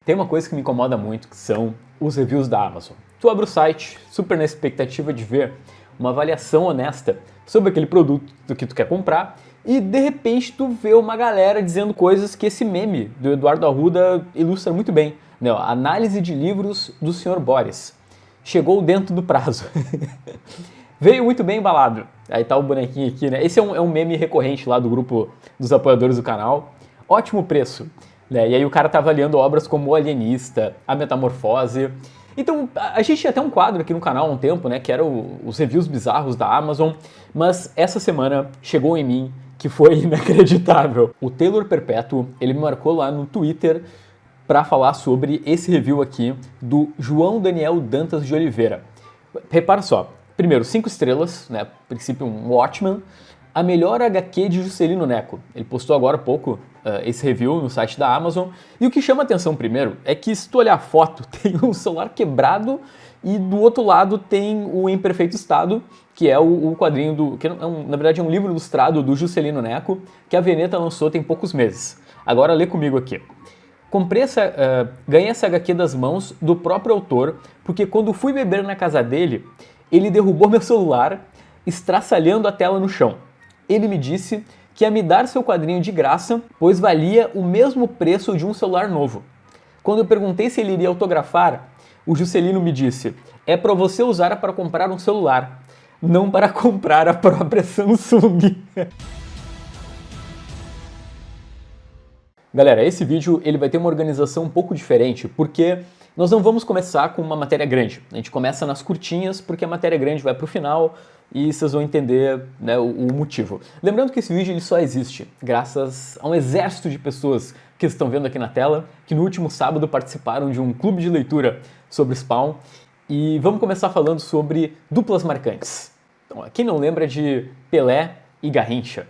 tem uma coisa que me incomoda muito, que são os reviews da Amazon. Tu abre o site, super na expectativa de ver uma avaliação honesta sobre aquele produto que tu quer comprar, e de repente tu vê uma galera dizendo coisas que esse meme do Eduardo Arruda ilustra muito bem. Né? Análise de livros do Sr. Boris. Chegou dentro do prazo. Veio muito bem embalado. Aí tá o bonequinho aqui, né? Esse é um meme recorrente lá do grupo dos apoiadores do canal. Ótimo preço. Né? E aí o cara tá avaliando obras como O Alienista, A Metamorfose. Então, a gente tinha até um quadro aqui no canal há um tempo, né? Que era os reviews bizarros da Amazon. Mas essa semana chegou em mim que foi inacreditável. O Taylor Perpétuo, ele me marcou lá no Twitter para falar sobre esse review aqui do João Daniel Dantas de Oliveira. Repara só, primeiro, 5 estrelas, né, a princípio um Watchman, a melhor HQ de Juscelino Neco. Ele postou agora há pouco esse review no site da Amazon, e o que chama atenção primeiro é que se tu olhar a foto, tem um celular quebrado e do outro lado tem o Em Perfeito Estado, que é o quadrinho que na verdade é um livro ilustrado do Juscelino Neco, que a Veneta lançou tem poucos meses. Agora lê comigo aqui. Ganhei essa HQ das mãos do próprio autor, porque quando fui beber na casa dele, ele derrubou meu celular, estraçalhando a tela no chão. Ele me disse que ia me dar seu quadrinho de graça, pois valia o mesmo preço de um celular novo. Quando eu perguntei se ele iria autografar, o Juscelino me disse: é para você usar para comprar um celular, não para comprar a própria Samsung. Galera, esse vídeo ele vai ter uma organização um pouco diferente, porque nós não vamos começar com uma matéria grande. A gente começa nas curtinhas, porque a matéria grande vai para o final e vocês vão entender, né, o motivo. Lembrando que esse vídeo ele só existe graças a um exército de pessoas que estão vendo aqui na tela, que no último sábado participaram de um clube de leitura sobre Spawn. E vamos começar falando sobre duplas marcantes. Então, quem não lembra de Pelé e Garrincha?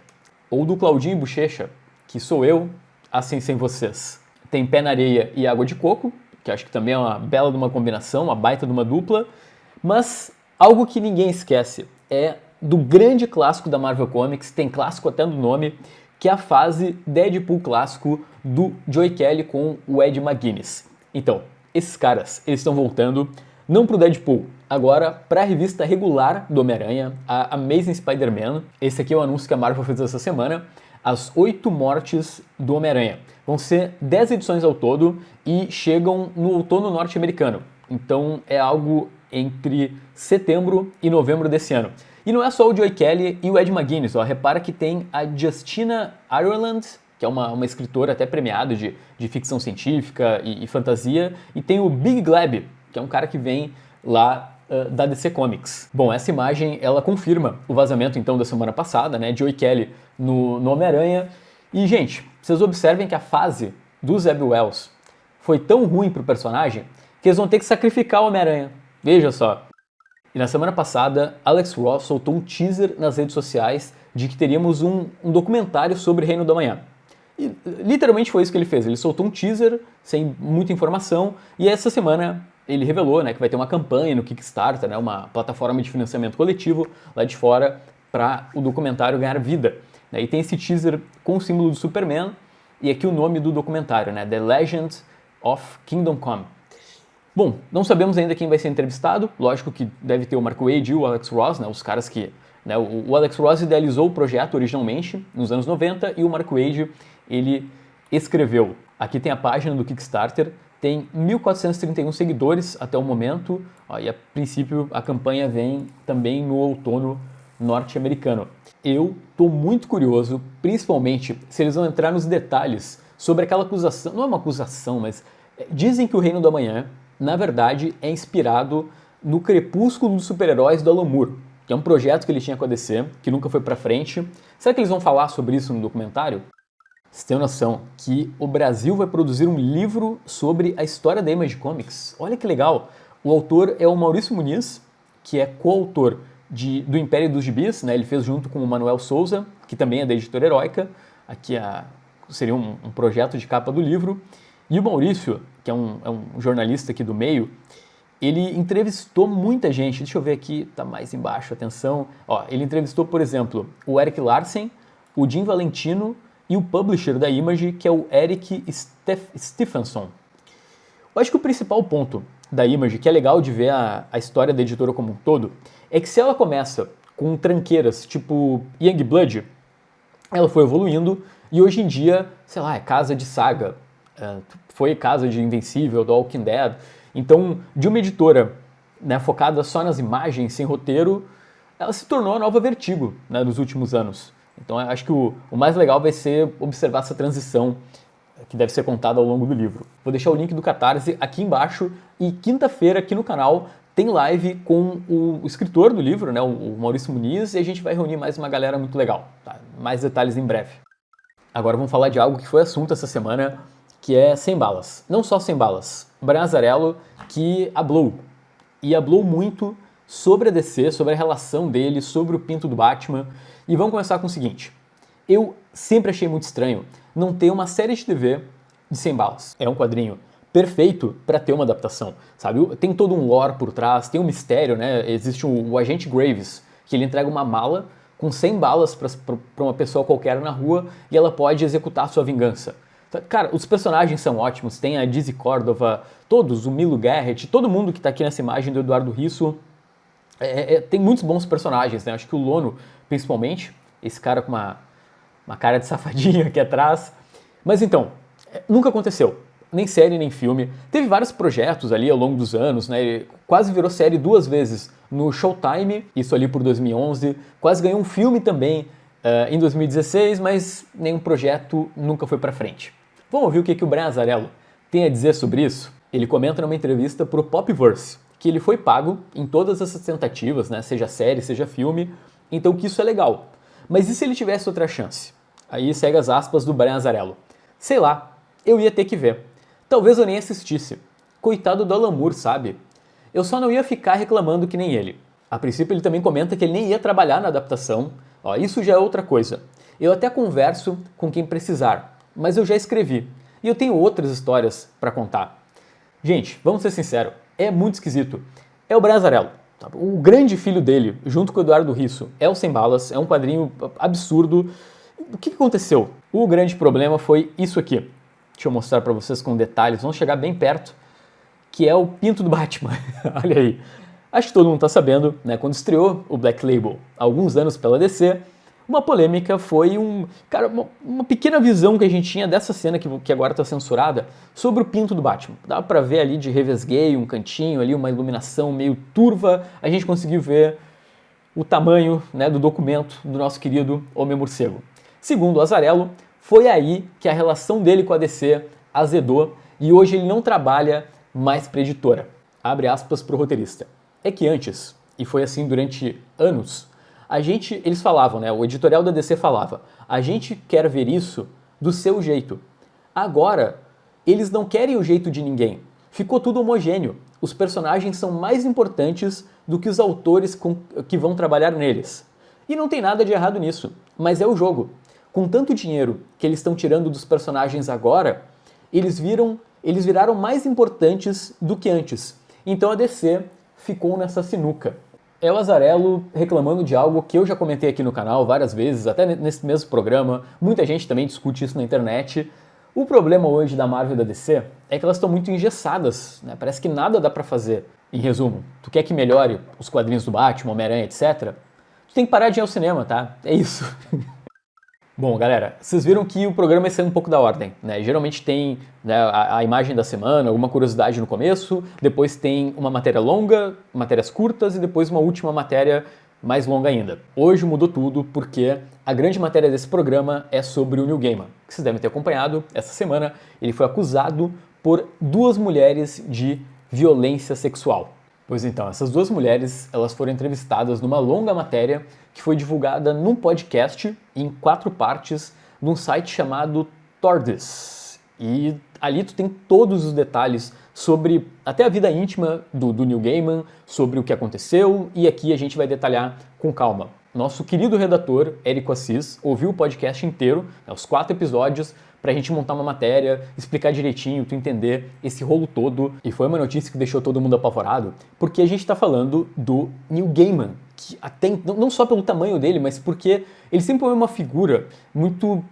Ou do Claudinho e Bochecha, que sou eu, assim sem vocês. Tem Pé na Areia e Água de Coco, que acho que também é uma bela de uma combinação, uma baita de uma dupla. Mas algo que ninguém esquece é do grande clássico da Marvel Comics, tem clássico até no nome, que é a fase Deadpool clássico do Joey Kelly com o Ed McGuinness. Então, esses caras, eles estão voltando não pro Deadpool, agora para a revista regular do Homem-Aranha, a Amazing Spider-Man. Esse aqui é o anúncio que a Marvel fez essa semana. As 8 mortes do Homem-Aranha. Vão ser 10 edições ao todo e chegam no outono norte-americano. Então é algo entre setembro e novembro desse ano. E não é só o Joey Kelly e o Ed McGuinness. Repara que tem a Justina Ireland, que é uma escritora até premiada de ficção científica e fantasia. E tem o Big Gleb, que é um cara que vem lá da DC Comics. Bom, essa imagem ela confirma o vazamento então da semana passada, né? Joey Kelly no Homem-Aranha. E, gente, vocês observem que a fase do Zeb Wells foi tão ruim pro personagem que eles vão ter que sacrificar o Homem-Aranha. Veja só. E na semana passada, Alex Ross soltou um teaser nas redes sociais de que teríamos um documentário sobre Reino da Manhã. E literalmente foi isso que ele fez. Ele soltou um teaser sem muita informação e essa semana ele revelou, né, que vai ter uma campanha no Kickstarter, né, uma plataforma de financiamento coletivo lá de fora para o documentário ganhar vida. Né, e tem esse teaser com o símbolo do Superman e aqui o nome do documentário, né, The Legend of Kingdom Come. Bom, não sabemos ainda quem vai ser entrevistado, lógico que deve ter o Mark Waid e o Alex Ross, né, os caras que... Né, o Alex Ross idealizou o projeto originalmente, nos anos 90, e o Mark Waid, ele escreveu. Aqui tem a página do Kickstarter, tem 1.431 seguidores até o momento, e a princípio a campanha vem também no outono norte-americano. Eu tô muito curioso, principalmente se eles vão entrar nos detalhes sobre aquela acusação, não é uma acusação, mas dizem que o Reino da Manhã, na verdade, é inspirado no Crepúsculo dos Super-Heróis do Alan Moore, que é um projeto que ele tinha com a DC, que nunca foi pra frente. Será que eles vão falar sobre isso no documentário? Você tem noção que o Brasil vai produzir um livro sobre a história da Image Comics? Olha que legal! O autor é o Maurício Muniz, que é coautor do Império dos Gibis, né? Ele fez junto com o Manuel Souza, que também é da Editora Heróica. Aqui seria um projeto de capa do livro. E o Maurício, que é um jornalista aqui do meio, ele entrevistou muita gente. Deixa eu ver aqui, tá mais embaixo, atenção. Ele entrevistou, por exemplo, o Eric Larsen, o Jim Valentino e o publisher da Image, que é o Eric Stephenson. Eu acho que o principal ponto da Image, que é legal de ver a história da editora como um todo, é que se ela começa com tranqueiras tipo Youngblood, ela foi evoluindo e hoje em dia, sei lá, é casa de Saga, foi casa de Invencível, do Walking Dead. Então, de uma editora, né, focada só nas imagens, sem roteiro, ela se tornou a nova Vertigo, né, nos últimos anos. Então, eu acho que o mais legal vai ser observar essa transição que deve ser contada ao longo do livro. Vou deixar o link do Catarse aqui embaixo e quinta-feira aqui no canal tem live com o escritor do livro, né, o Maurício Muniz, e a gente vai reunir mais uma galera muito legal. Tá? Mais detalhes em breve. Agora vamos falar de algo que foi assunto essa semana, que é Sem Balas. Não só Sem Balas, Brian Azzarello, que hablou. E hablou muito sobre a DC, sobre a relação dele, sobre o pinto do Batman. E vamos começar com o seguinte. Eu sempre achei muito estranho não ter uma série de TV de Sem Balas. É um quadrinho perfeito para ter uma adaptação, sabe? Tem todo um lore por trás, tem um mistério, né? Existe o Agente Graves, que ele entrega uma mala com 100 balas para uma pessoa qualquer na rua e ela pode executar a sua vingança. Cara, os personagens são ótimos, tem a Dizzy Cordova, todos, o Milo Garrett, todo mundo que tá aqui nessa imagem do Eduardo Risso, tem muitos bons personagens, né? Acho que o Lono, principalmente, esse cara com uma cara de safadinho aqui atrás. Mas então, nunca aconteceu, nem série, nem filme. Teve vários projetos ali ao longo dos anos, né? Ele quase virou série 2 vezes no Showtime, isso ali por 2011, quase ganhou um filme também em 2016, mas nenhum projeto nunca foi pra frente. Vamos ouvir o que o Brian Azzarello tem a dizer sobre isso? Ele comenta numa entrevista pro Popverse que ele foi pago em todas essas tentativas, né? Seja série, seja filme, então que isso é legal. Mas e se ele tivesse outra chance? Aí segue as aspas do Brian Azzarello. Sei lá, eu ia ter que ver. Talvez eu nem assistisse. Coitado do Alan Moore, sabe? Eu só não ia ficar reclamando que nem ele. A princípio ele também comenta que ele nem ia trabalhar na adaptação. Ó, isso já é outra coisa. Eu até converso com quem precisar, mas eu já escrevi. E eu tenho outras histórias para contar. Gente, vamos ser sinceros, é muito esquisito. É o Brian Azzarello. O grande filho dele, junto com o Eduardo Risso, é o Sem Balas, é um quadrinho absurdo. O que aconteceu? O grande problema foi isso aqui. Deixa eu mostrar para vocês com detalhes, vamos chegar bem perto, que é o pinto do Batman. Olha aí. Acho que todo mundo está sabendo, né, quando estreou o Black Label, há alguns anos pela DC, uma polêmica foi uma pequena visão que a gente tinha dessa cena que agora está censurada sobre o pinto do Batman. Dá para ver ali de revesgueio, um cantinho ali, uma iluminação meio turva, a gente conseguiu ver o tamanho, né, do documento do nosso querido Homem-Morcego. Segundo o Azzarello, foi aí que a relação dele com a DC azedou e hoje ele não trabalha mais para editora. Abre aspas para o roteirista. É que antes, e foi assim durante anos, eles falavam, né, o editorial da DC falava, a gente quer ver isso do seu jeito. Agora, eles não querem o jeito de ninguém. Ficou tudo homogêneo. Os personagens são mais importantes do que os autores que vão trabalhar neles. E não tem nada de errado nisso, mas é o jogo. Com tanto dinheiro que eles estão tirando dos personagens agora, eles viraram mais importantes do que antes. Então a DC ficou nessa sinuca. É o Azzarello reclamando de algo que eu já comentei aqui no canal várias vezes, até nesse mesmo programa. Muita gente também discute isso na internet. O problema hoje da Marvel e da DC é que elas estão muito engessadas, né? Parece que nada dá pra fazer. Em resumo, tu quer que melhore os quadrinhos do Batman, Homem-Aranha, etc., tu tem que parar de ir ao cinema, tá? É isso. Bom, galera, vocês viram que o programa vai ser um pouco da ordem, né? Geralmente tem, né, a imagem da semana, alguma curiosidade no começo, depois tem uma matéria longa, matérias curtas e depois uma última matéria mais longa ainda. Hoje mudou tudo porque a grande matéria desse programa é sobre o Neil Gaiman, que vocês devem ter acompanhado. Essa semana ele foi acusado por 2 mulheres de violência sexual. Pois então, essas 2 mulheres, elas foram entrevistadas numa longa matéria que foi divulgada num podcast em 4 partes num site chamado Tordis. E ali tu tem todos os detalhes sobre até a vida íntima do Neil Gaiman, sobre o que aconteceu, e aqui a gente vai detalhar com calma. Nosso querido redator, Érico Assis, ouviu o podcast inteiro, os 4 episódios, pra gente montar uma matéria, explicar direitinho, tu entender esse rolo todo. E foi uma notícia que deixou todo mundo apavorado, porque a gente tá falando do Neil Gaiman, que até não só pelo tamanho dele, mas porque ele sempre foi uma figura muito,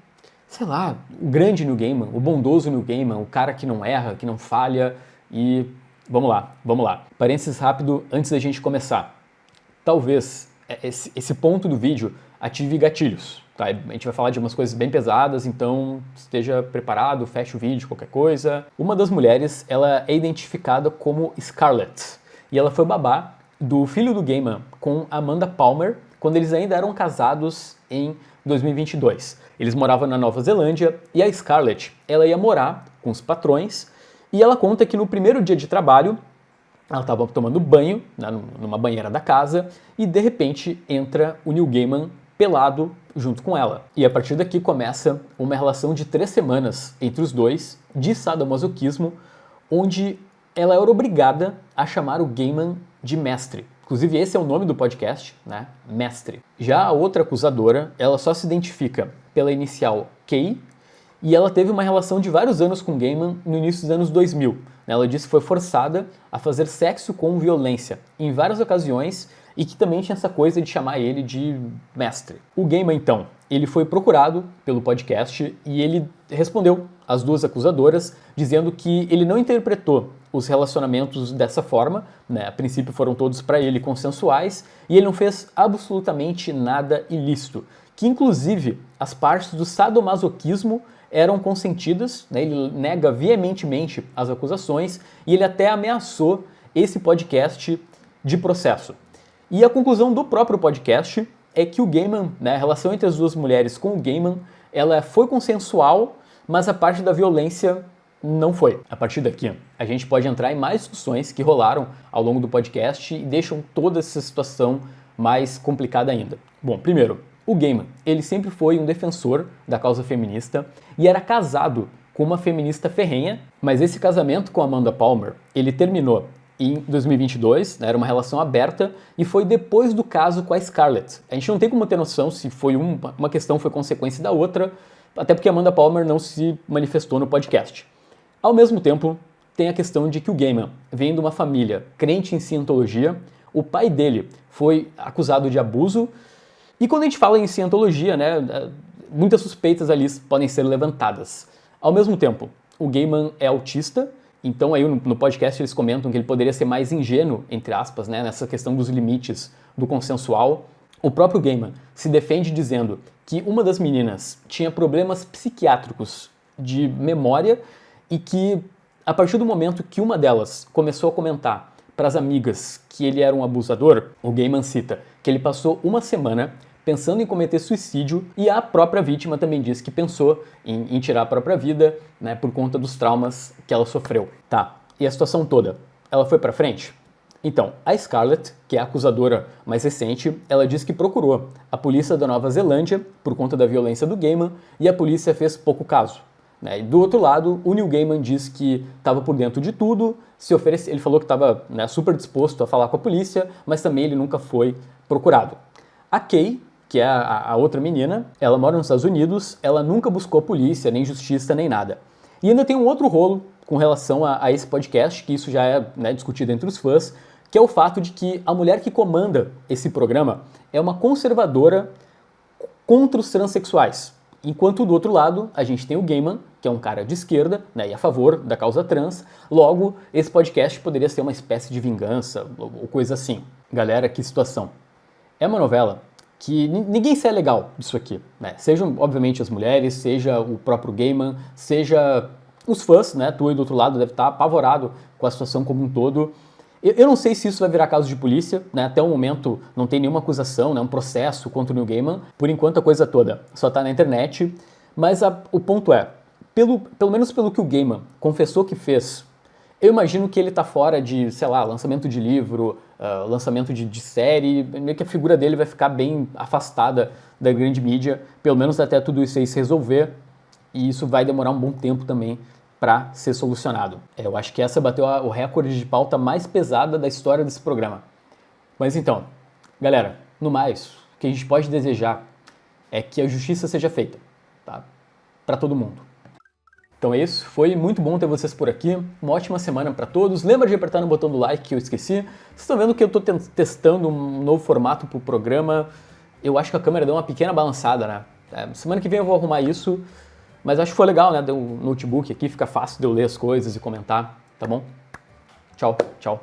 sei lá, o grande Neil Gaiman, o bondoso Neil Gaiman, o cara que não erra, que não falha. E vamos lá. Parênteses rápido antes da gente começar. Talvez esse ponto do vídeo ative gatilhos. Tá? A gente vai falar de umas coisas bem pesadas, então esteja preparado, feche o vídeo, qualquer coisa. Uma das mulheres, ela é identificada como Scarlett, e ela foi babá do filho do Gaiman com Amanda Palmer, quando eles ainda eram casados em 2022. Eles moravam na Nova Zelândia, e a Scarlett, ela ia morar com os patrões, e ela conta que no primeiro dia de trabalho, ela estava tomando banho, né, numa banheira da casa, e de repente entra o Neil Gaiman pelado junto com ela. E a partir daqui começa uma relação de 3 semanas entre os dois, de sadomasoquismo, onde ela era obrigada a chamar o Gaiman de mestre. Inclusive esse é o nome do podcast, né? Mestre. Já a outra acusadora, ela só se identifica pela inicial Kay, e ela teve uma relação de vários anos com Gaiman no início dos anos 2000. Ela disse que foi forçada a fazer sexo com violência em várias ocasiões e que também tinha essa coisa de chamar ele de mestre. O Gaiman, então, ele foi procurado pelo podcast e ele respondeu às duas acusadoras, dizendo que ele não interpretou os relacionamentos dessa forma, né? A princípio foram todos para ele consensuais, e ele não fez absolutamente nada ilícito, que inclusive as partes do sadomasoquismo eram consentidas, né? Ele nega veementemente as acusações e ele até ameaçou esse podcast de processo. E a conclusão do próprio podcast é que o Gaiman, né, a relação entre as duas mulheres com o Gaiman, ela foi consensual, mas a parte da violência não foi. A partir daqui, a gente pode entrar em mais discussões que rolaram ao longo do podcast e deixam toda essa situação mais complicada ainda. Bom, primeiro, o Gaiman, ele sempre foi um defensor da causa feminista e era casado com uma feminista ferrenha, mas esse casamento com Amanda Palmer, ele terminou em 2022, né, era uma relação aberta, e foi depois do caso com a Scarlett. A gente não tem como ter noção se foi uma questão foi consequência da outra, até porque a Amanda Palmer não se manifestou no podcast. Ao mesmo tempo, tem a questão de que o Gaiman vem de uma família crente em cientologia, o pai dele foi acusado de abuso, e quando a gente fala em cientologia, né, muitas suspeitas ali podem ser levantadas. Ao mesmo tempo, o Gaiman é autista, então aí no podcast eles comentam que ele poderia ser mais ingênuo, entre aspas, né, nessa questão dos limites do consensual. O próprio Gaiman se defende dizendo que uma das meninas tinha problemas psiquiátricos de memória e que a partir do momento que uma delas começou a comentar para as amigas que ele era um abusador, o Gaiman cita que ele passou uma semana pensando em cometer suicídio, e a própria vítima também disse que pensou em tirar a própria vida, né, por conta dos traumas que ela sofreu. Tá, e a situação toda, ela foi pra frente? Então, a Scarlett, que é a acusadora mais recente, ela disse que procurou a polícia da Nova Zelândia por conta da violência do Gaiman, e a polícia fez pouco caso. Né? E do outro lado, o Neil Gaiman disse que estava por dentro de tudo, ele falou que estava, né, super disposto a falar com a polícia, mas também ele nunca foi procurado. A Kay, que é a outra menina, ela mora nos Estados Unidos, ela nunca buscou polícia, nem justiça, nem nada. E ainda tem um outro rolo com relação a esse podcast, que isso já é, né, discutido entre os fãs, que é o fato de que a mulher que comanda esse programa é uma conservadora contra os transexuais. Enquanto do outro lado, a gente tem o Gaiman, que é um cara de esquerda, né, e a favor da causa trans. Logo, esse podcast poderia ser uma espécie de vingança ou coisa assim. Galera, que situação. É uma novela que ninguém sai legal disso aqui, né? Sejam, obviamente, as mulheres, seja o próprio Gaiman, seja os fãs, né? Tu aí do outro lado deve estar apavorado com a situação como um todo. Eu não sei se isso vai virar caso de polícia, né? Até o momento não tem nenhuma acusação, né? Um processo contra o Neil Gaiman. Por enquanto a coisa toda só tá na internet, mas o ponto é, pelo menos pelo que o Gaiman confessou que fez, eu imagino que ele tá fora de, sei lá, lançamento de livro, lançamento de série, meio que a figura dele vai ficar bem afastada da grande mídia, pelo menos até tudo isso aí se resolver, e isso vai demorar um bom tempo também para ser solucionado. Eu acho que essa bateu o recorde de pauta mais pesada da história desse programa. Mas então, galera, no mais, o que a gente pode desejar é que a justiça seja feita, tá? Para todo mundo. Então é isso, foi muito bom ter vocês por aqui, uma ótima semana para todos. Lembra de apertar no botão do like que eu esqueci. Vocês estão vendo que eu estou testando um novo formato para o programa. Eu acho que a câmera deu uma pequena balançada, né? Semana que vem eu vou arrumar isso, mas acho que foi legal, né? Deu um notebook aqui, fica fácil de eu ler as coisas e comentar, tá bom? Tchau, tchau.